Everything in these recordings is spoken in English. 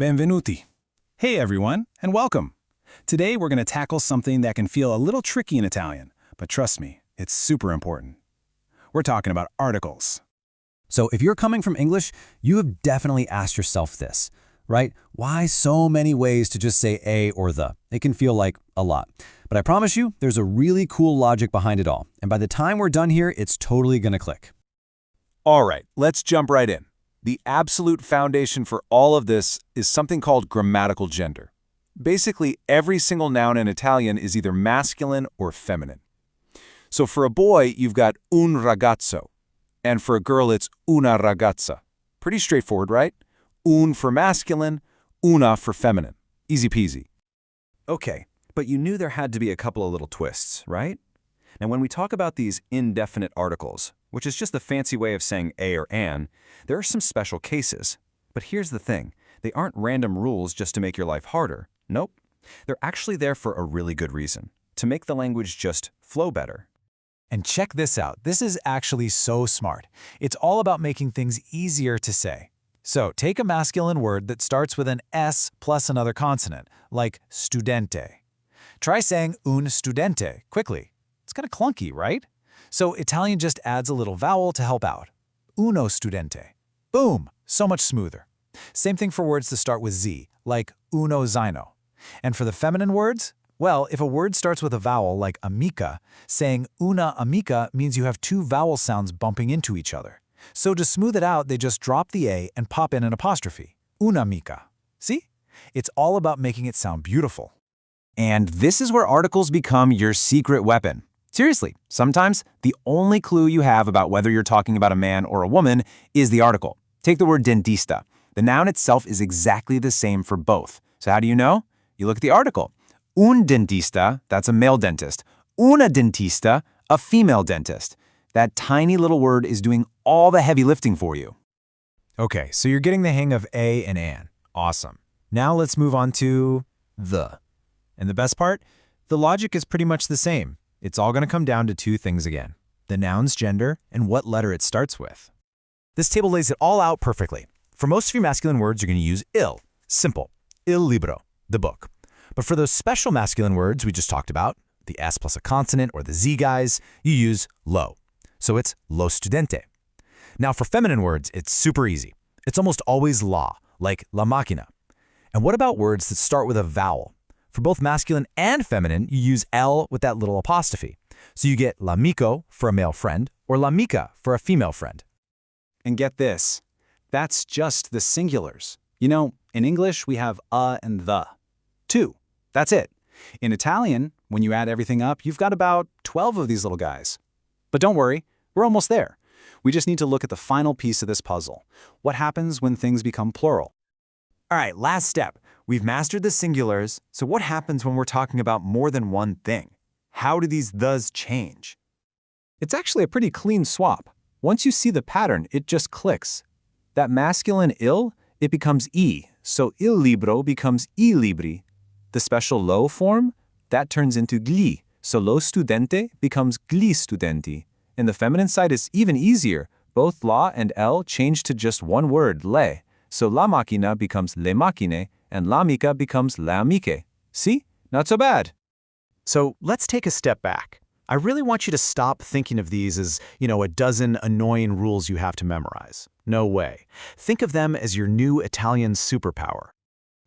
Benvenuti. Hey everyone, and welcome. Today we're going to tackle something that can feel a little tricky in Italian, but trust me, it's super important. We're talking about articles. So if you're coming from English, you have definitely asked yourself this, right? Why so many ways to just say a or the? It can feel like a lot. But I promise you, there's a really cool logic behind it all. And by the time we're done here, it's totally going to click. All right, let's jump right in. The absolute foundation for all of this is something called grammatical gender. Basically, every single noun in Italian is either masculine or feminine. So for a boy, you've got un ragazzo, and for a girl, it's una ragazza. Pretty straightforward, right? Un for masculine, una for feminine. Easy peasy. Okay, but you knew there had to be a couple of little twists, right? Now, when we talk about these indefinite articles, which is just the fancy way of saying a or an, there are some special cases. But here's the thing. They aren't random rules just to make your life harder. Nope. They're actually there for a really good reason, to make the language just flow better. And check this out. This is actually so smart. It's all about making things easier to say. So take a masculine word that starts with an S plus another consonant, like studente. Try saying un studente quickly. It's kind of clunky, right? So Italian just adds a little vowel to help out. Uno studente. Boom! So much smoother. Same thing for words that start with Z, like uno zaino. And for the feminine words, well, if a word starts with a vowel like amica, saying una amica means you have two vowel sounds bumping into each other. So to smooth it out, they just drop the A and pop in an apostrophe. Una amica. See? It's all about making it sound beautiful. And this is where articles become your secret weapon. Seriously, sometimes the only clue you have about whether you're talking about a man or a woman is the article. Take the word dentista. The noun itself is exactly the same for both. So how do you know? You look at the article. Un dentista, that's a male dentist. Una dentista, a female dentist. That tiny little word is doing all the heavy lifting for you. Okay, so you're getting the hang of a and an. Awesome. Now let's move on to the. And the best part? The logic is pretty much the same. It's all going to come down to two things again: the noun's gender and what letter it starts with. This table lays it all out perfectly. For most of your masculine words, you're going to use il. Simple. Il libro, the book. But for those special masculine words we just talked about, the S plus a consonant or the Z guys, you use lo. So it's lo studente. Now for feminine words, it's super easy. It's almost always la, like la macchina. And what about words that start with a vowel? For both masculine and feminine, you use L with that little apostrophe. So you get l'amico for a male friend or l'amica for a female friend. And get this, that's just the singulars. You know, in English, we have a and the. Two. That's it. In Italian, when you add everything up, you've got about 12 of these little guys. But don't worry, we're almost there. We just need to look at the final piece of this puzzle. What happens when things become plural? All right, last step. We've mastered the singulars, so what happens when we're talking about more than one thing? How do these thes change? It's actually a pretty clean swap. Once you see the pattern, it just clicks. That masculine il, it becomes e, so il libro becomes I libri. The special lo form, that turns into gli, so lo studente becomes gli studenti. And the feminine side is even easier. Both la and l change to just one word, le. So la macchina becomes le macchine, and l'amica becomes le amiche. See? Not so bad. So let's take a step back. I really want you to stop thinking of these as, a dozen annoying rules you have to memorize. No way. Think of them as your new Italian superpower.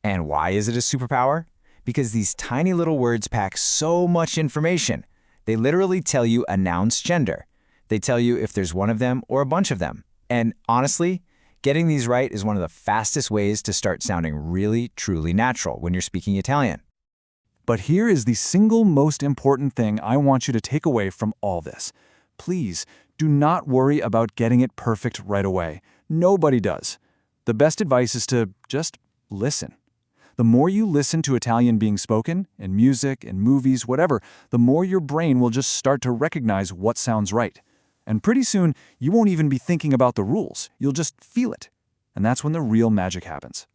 And why is it a superpower? Because these tiny little words pack so much information. They literally tell you a noun's gender. They tell you if there's one of them or a bunch of them. And honestly, getting these right is one of the fastest ways to start sounding really, truly natural when you're speaking Italian. But here is the single most important thing I want you to take away from all this. Please, do not worry about getting it perfect right away. Nobody does. The best advice is to just listen. The more you listen to Italian being spoken, in music, in movies, whatever, the more your brain will just start to recognize what sounds right. And pretty soon, you won't even be thinking about the rules. You'll just feel it. And that's when the real magic happens.